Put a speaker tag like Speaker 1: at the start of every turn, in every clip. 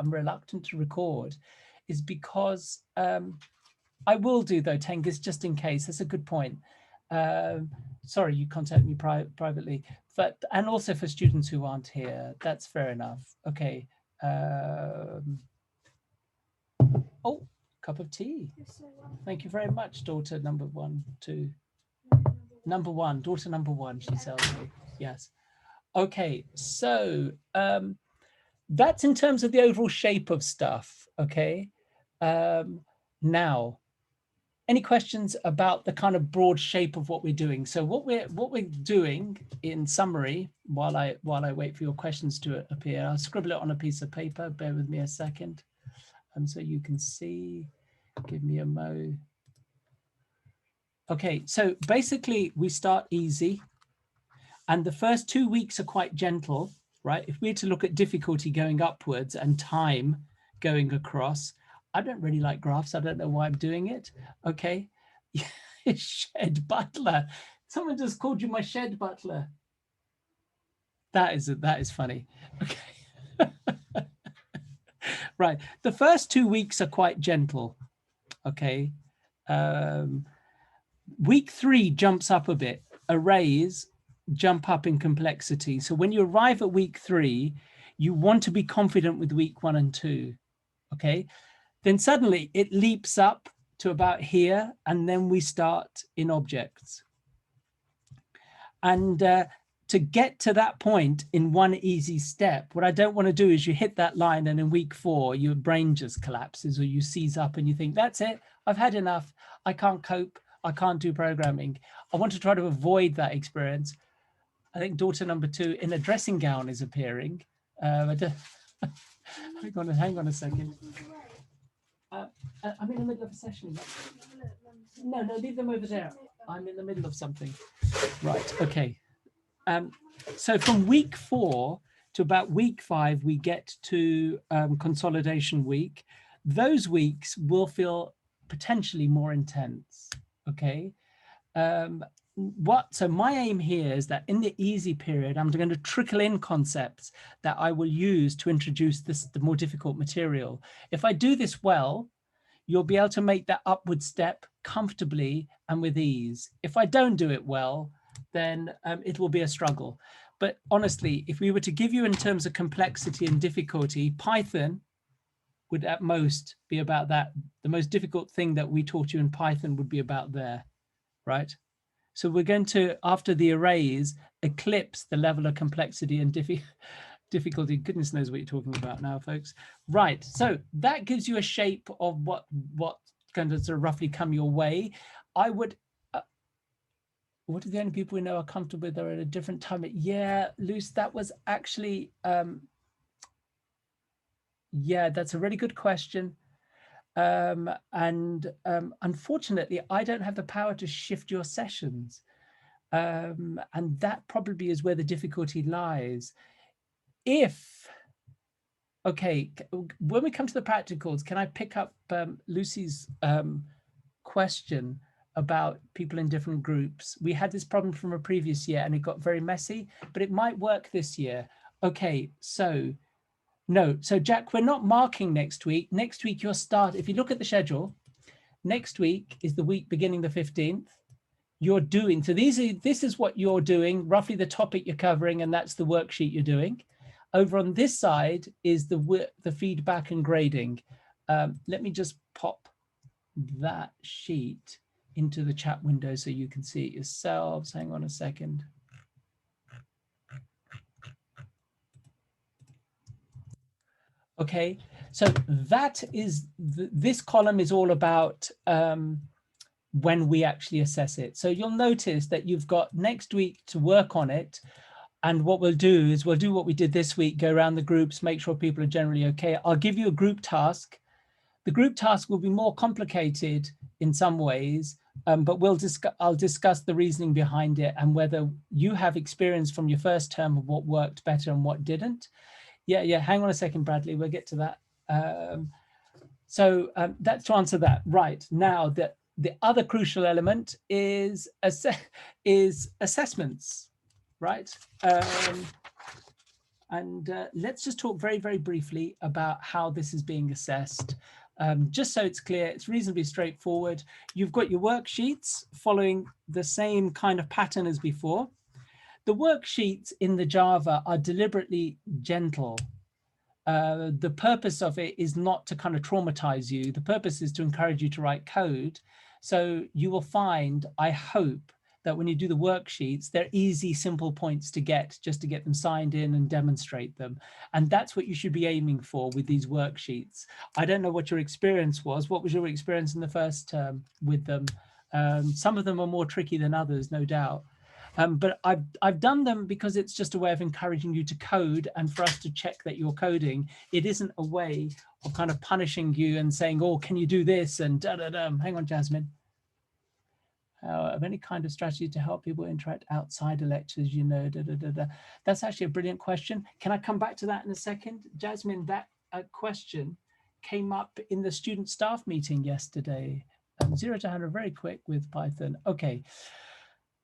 Speaker 1: I'm reluctant to record is because I will do though, Tengiz, just in case. That's a good point. Sorry, you contact me privately, but and also for students who aren't here. That's fair enough. Okay. Oh, cup of tea. Thank you very much, daughter number one, two. Number one, daughter number one, she tells me. Yes. Okay, so that's in terms of the overall shape of stuff. Okay. Now, any questions about the kind of broad shape of what we're doing? So what we're doing in summary, while I wait for your questions to appear, I'll scribble it on a piece of paper. Bear with me a second, so you can see. Give me a mo. Okay, so basically we start easy, and the first 2 weeks are quite gentle, right? If we're to look at difficulty going upwards and time going across, I don't really like graphs. I don't know why I'm doing it. Okay. Shed butler. Someone just called you my shed butler. That is funny. Okay. Right. The first 2 weeks are quite gentle. Okay. Week 3 jumps up a bit. Arrays jump up in complexity. So when you arrive at week 3, you want to be confident with week 1 and 2. Okay. Then suddenly it leaps up to about here, and then we start in objects. And to get to that point in one easy step, what I don't want to do is you hit that line and in week 4, your brain just collapses or you seize up and you think, that's it, I've had enough, I can't cope, I can't do programming. I want to try to avoid that experience. I think daughter number 2 in a dressing gown is appearing. Hang on a second. I'm in the middle of a session. No, leave them over there. I'm in the middle of something. Right, okay. So from week 4 to about week 5, we get to consolidation week. Those weeks will feel potentially more intense, okay? So my aim here is that in the easy period, I'm going to trickle in concepts that I will use to introduce the more difficult material. If I do this well, you'll be able to make that upward step comfortably and with ease. If I don't do it well, then it will be a struggle. But honestly, if we were to give you in terms of complexity and difficulty, Python would at most be about that. The most difficult thing that we taught you in Python would be about there, right? So we're going to, after the arrays, eclipse the level of complexity and difficulty. Goodness knows what you're talking about now, folks. Right, so that gives you a shape of what's going to sort of roughly come your way. I would, what are the only people we know are comfortable with are at a different time? Yeah, Luce, that was actually, yeah, that's a really good question. Unfortunately, I don't have the power to shift your sessions. And that probably is where the difficulty lies. Okay, when we come to the practicals, can I pick up Lucy's question about people in different groups? We had this problem from a previous year and it got very messy, but it might work this year. Okay, so no, so Jack, we're not marking next week. Next week you'll start, if you look at the schedule, next week is the week beginning the 15th. You're doing, so this is what you're doing, roughly the topic you're covering, and that's the worksheet you're doing. Over on this side is the feedback and grading. Let me just pop that sheet into the chat window so you can see it yourselves. Hang on a second. Okay, so that is, this column is all about when we actually assess it. So you'll notice that you've got next week to work on it. And what we'll do is we'll do what we did this week, go around the groups, make sure people are generally okay. I'll give you a group task. The group task will be more complicated in some ways, but I'll discuss the reasoning behind it and whether you have experience from your first term of what worked better and what didn't. Yeah, hang on a second, Bradley, we'll get to that. That's to answer that. Right, now the other crucial element is assessments, right? And let's just talk very, very briefly about how this is being assessed. Just so it's clear, it's reasonably straightforward. You've got your worksheets following the same kind of pattern as before. The worksheets in the Java are deliberately gentle. The purpose of it is not to kind of traumatize you. The purpose is to encourage you to write code. So you will find, I hope, that when you do the worksheets, they're easy, simple points to get, just to get them signed in and demonstrate them. And that's what you should be aiming for with these worksheets. I don't know what your experience was. What was your experience in the first term with them? Some of them are more tricky than others, no doubt. But I've done them because it's just a way of encouraging you to code and for us to check that you're coding. It isn't a way of kind of punishing you and saying, oh, can you do this? And da, da, da. Hang on, Jasmine. Of any kind of strategy to help people interact outside of lectures, you know, da, da, da, da. That's actually a brilliant question. Can I come back to that in a second? Jasmine, that question came up in the student staff meeting yesterday. 0 to 100 very quick with Python. Okay.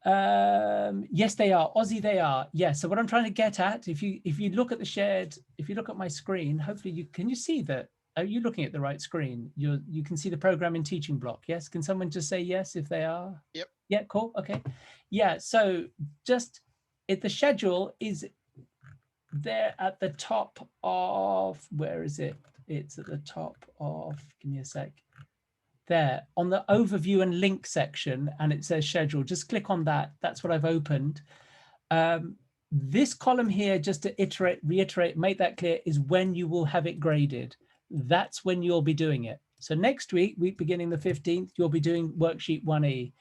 Speaker 1: Yes, they are. Aussie, they are. Yes. So what I'm trying to get at, if you look at the shared, if you look at my screen, hopefully you see that. Are you looking at the right screen? You can see the program in teaching block. Yes. Can someone just say yes if they are?
Speaker 2: Yep.
Speaker 1: Yeah, cool. Okay. Yeah. So just the schedule is there at the top of, where is it? It's at the top of, give me a sec. There on the overview and link section, and it says schedule. Just click on that. That's what I've opened. This column here, just to reiterate, make that clear, is when you will have it graded. That's when you'll be doing it. So next week beginning the 15th, you'll be doing worksheet 1E.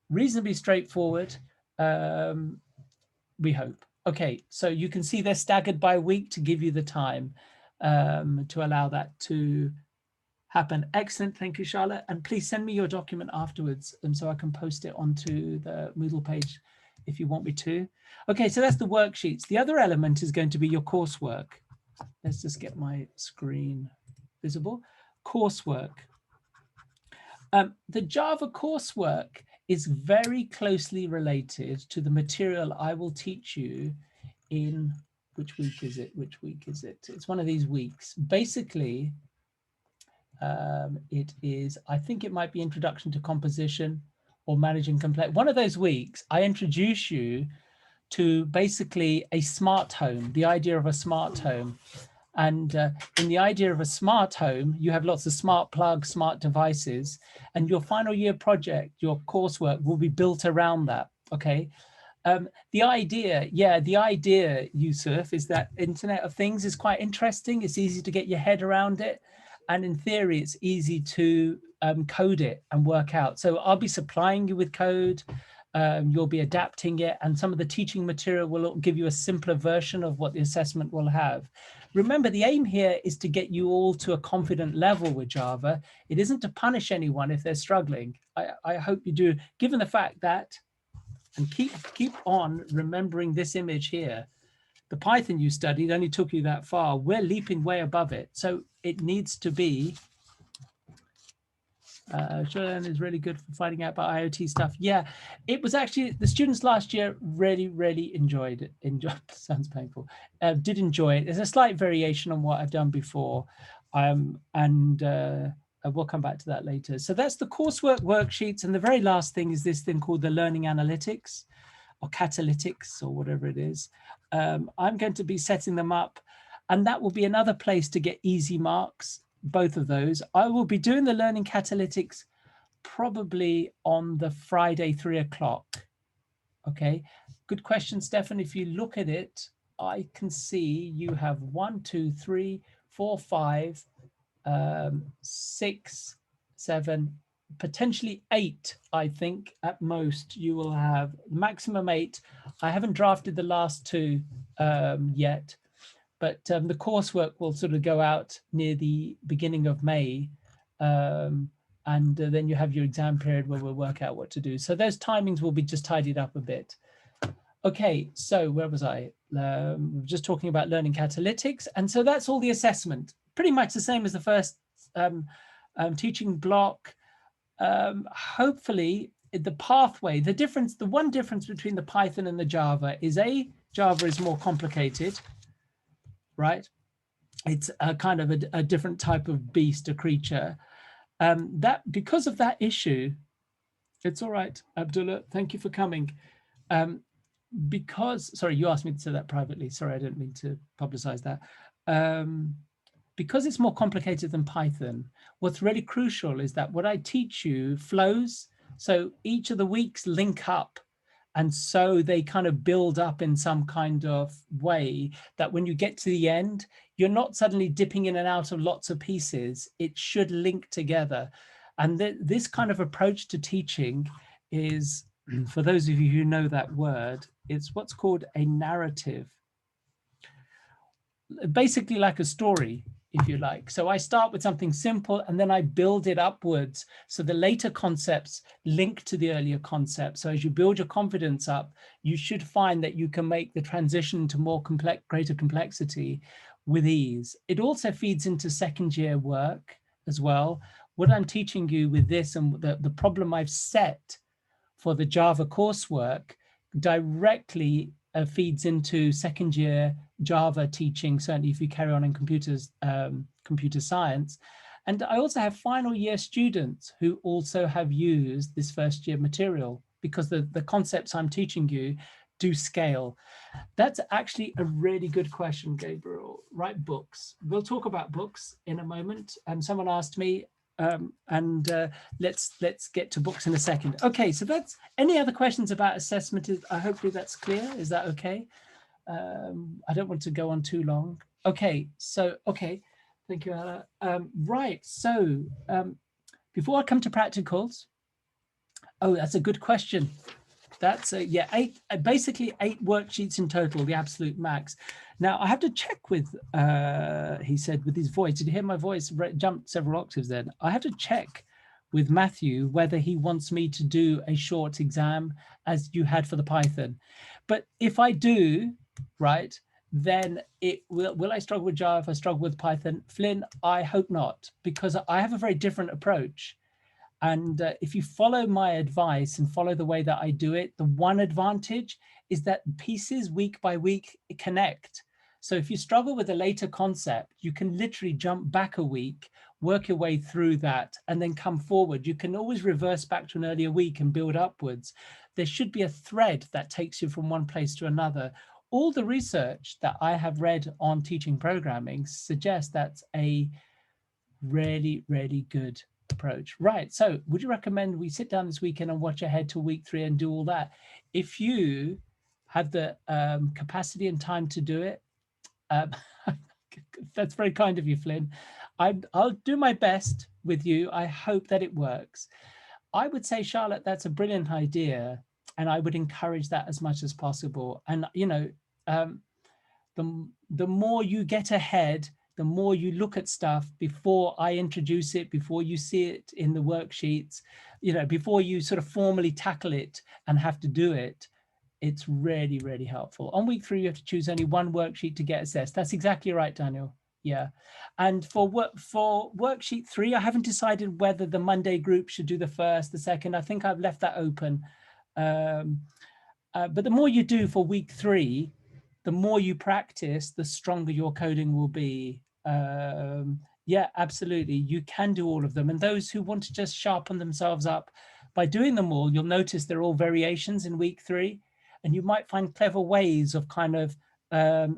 Speaker 1: Reasonably straightforward, we hope. Okay, so you can see they're staggered by week to give you the time to allow that to happen. Excellent, thank you, Charlotte. And please send me your document afterwards, and so I can post it onto the Moodle page if you want me to. Okay, so that's the worksheets. The other element is going to be your coursework. Let's just get my screen visible. Coursework. The Java coursework is very closely related to the material I will teach you in, which week is it? Which week is it? It's one of these weeks. Basically, it is, I think it might be Introduction to Composition or Managing Complex. One of those weeks, I introduce you to basically a smart home, the idea of a smart home. And in the idea of a smart home, you have lots of smart plugs, smart devices, and your final year project, your coursework will be built around that, okay? The idea, Yusuf, is that Internet of Things is quite interesting. It's easy to get your head around it. And in theory, it's easy to code it and work out. So I'll be supplying you with code. You'll be adapting it, and some of the teaching material will give you a simpler version of what the assessment will have. Remember, the aim here is to get you all to a confident level with Java. It isn't to punish anyone if they're struggling. I hope you do, given the fact that, and keep on remembering this image here, the Python you studied only took you that far. We're leaping way above it. So it needs to be, Sholan is really good for finding out about IoT stuff. Yeah, it was actually, the students last year really enjoyed it. Sounds painful. Did enjoy it. There's a slight variation on what I've done before. We'll come back to that later. So that's the coursework worksheets. And the very last thing is this thing called the learning analytics or catalytics or whatever it is. I'm going to be setting them up, and that will be another place to get easy marks. Both of those. I will be doing the learning catalytics probably on the Friday, 3 o'clock. Okay, good question, Stefan. If you look at it, I can see you have 1, 2, 3, 4, 5, 6, 7, potentially 8, I think at most you will have, maximum 8. I haven't drafted the last 2 yet. But the coursework will sort of go out near the beginning of May. And then you have your exam period where we'll work out what to do. So those timings will be just tidied up a bit. Okay, so where was I? Just talking about learning catalytics. And so that's all the assessment. Pretty much the same as the first teaching block. Hopefully, the pathway, the one difference between the Python and the Java is Java is more complicated. right? It's a kind of a different type of beast, a creature. That because of that issue, it's all right, Abdullah, thank you for coming. Because, sorry, you asked me to say that privately. Sorry, I didn't mean to publicize that. Because it's more complicated than Python, what's really crucial is that what I teach you flows. So each of the weeks link up. And so they kind of build up in some kind of way that when you get to the end, you're not suddenly dipping in and out of lots of pieces. It should link together. And this kind of approach to teaching is, for those of you who know that word, it's what's called a narrative. Basically like a story, if you like. So I start with something simple and then I build it upwards. So the later concepts link to the earlier concepts. So as you build your confidence up, you should find that you can make the transition to more complex, greater complexity with ease. It also feeds into second year work as well. What I'm teaching you with this and the problem I've set for the Java coursework directly feeds into second year Java teaching, certainly if you carry on in computer science. And I also have final year students who also have used this first year material because the concepts I'm teaching you do scale. That's actually a really good question, Gabriel. Write books. We'll talk about books in a moment. Someone asked me, let's get to books in a second. Okay, so that's any other questions about assessment? Hopefully that's clear. Is that okay? I don't want to go on too long. Okay, so thank you, Ella. Right, so before I come to practicals, oh, that's a good question. That's yeah, basically 8 worksheets in total, the absolute max. Now I have to check with, he said with his voice, did you hear my voice jumped several octaves then? I have to check with Matthew whether he wants me to do a short exam as you had for the Python. But if I do, right, then it will I struggle with Java if I struggle with Python? Flynn, I hope not, because I have a very different approach. And if you follow my advice and follow the way that I do it, the one advantage is that pieces week by week connect. So if you struggle with a later concept, you can literally jump back a week, work your way through that, and then come forward. You can always reverse back to an earlier week and build upwards. There should be a thread that takes you from one place to another. All the research that I have read on teaching programming suggests that's a really, really good approach. Right, so would you recommend we sit down this weekend and watch ahead to week 3 and do all that? If you have the capacity and time to do it, that's very kind of you, Flynn. I'll do my best with you. I hope that it works. I would say, Charlotte, that's a brilliant idea, and I would encourage that as much as possible. And you know, the more you get ahead, the more you look at stuff before I introduce it, before you see it in the worksheets, you know, before you sort of formally tackle it and have to do it, it's really, really helpful. On week 3, you have to choose only one worksheet to get assessed. That's exactly right, Daniel. Yeah. And for worksheet 3, I haven't decided whether the Monday group should do the first, the second. I think I've left that open. But the more you do for week 3, the more you practice, the stronger your coding will be. Yeah, absolutely. You can do all of them. And those who want to just sharpen themselves up by doing them all, you'll notice they're all variations in week 3. And you might find clever ways of kind of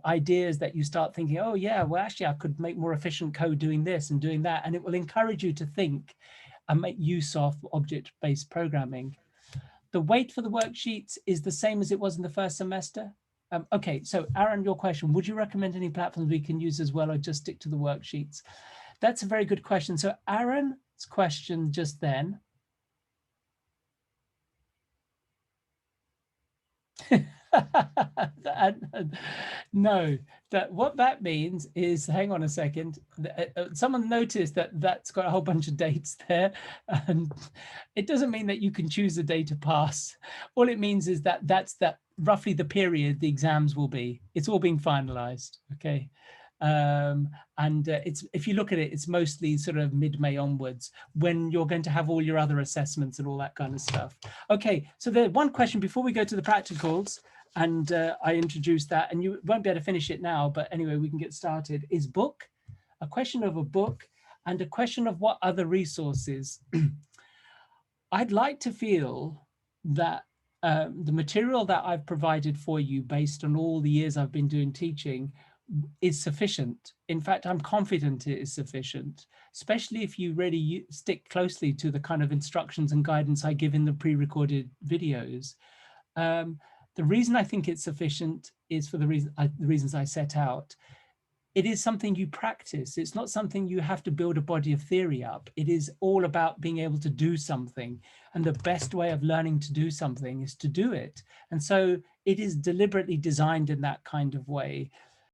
Speaker 1: ideas that you start thinking, oh yeah, well, actually I could make more efficient code doing this and doing that. And it will encourage you to think and make use of object-based programming. The weight for the worksheets is the same as it was in the first semester. Okay, so Aaron, your question, would you recommend any platforms we can use as well or just stick to the worksheets? That's a very good question. So Aaron's question just then. No, what that means is, hang on a second, someone noticed that that's got a whole bunch of dates there, and it doesn't mean that you can choose a day to pass. All it means is that that's roughly the period the exams will be. It's all being finalized, okay? And it's, if you look at it, it's mostly sort of mid-May onwards when you're going to have all your other assessments and all that kind of stuff. Okay, so the one question before we go to the practicals, and I introduced that, and you won't be able to finish it now, but anyway, we can get started, is book, a question of a book, and a question of what other resources. I'd like to feel that the material that I've provided for you based on all the years I've been doing teaching is sufficient. In fact, I'm confident it is sufficient, especially if you really stick closely to the kind of instructions and guidance I give in the pre-recorded videos. The reason I think it's sufficient is for the reasons I set out. It is something you practice. It's not something you have to build a body of theory up. It is all about being able to do something. And the best way of learning to do something is to do it. And so it is deliberately designed in that kind of way.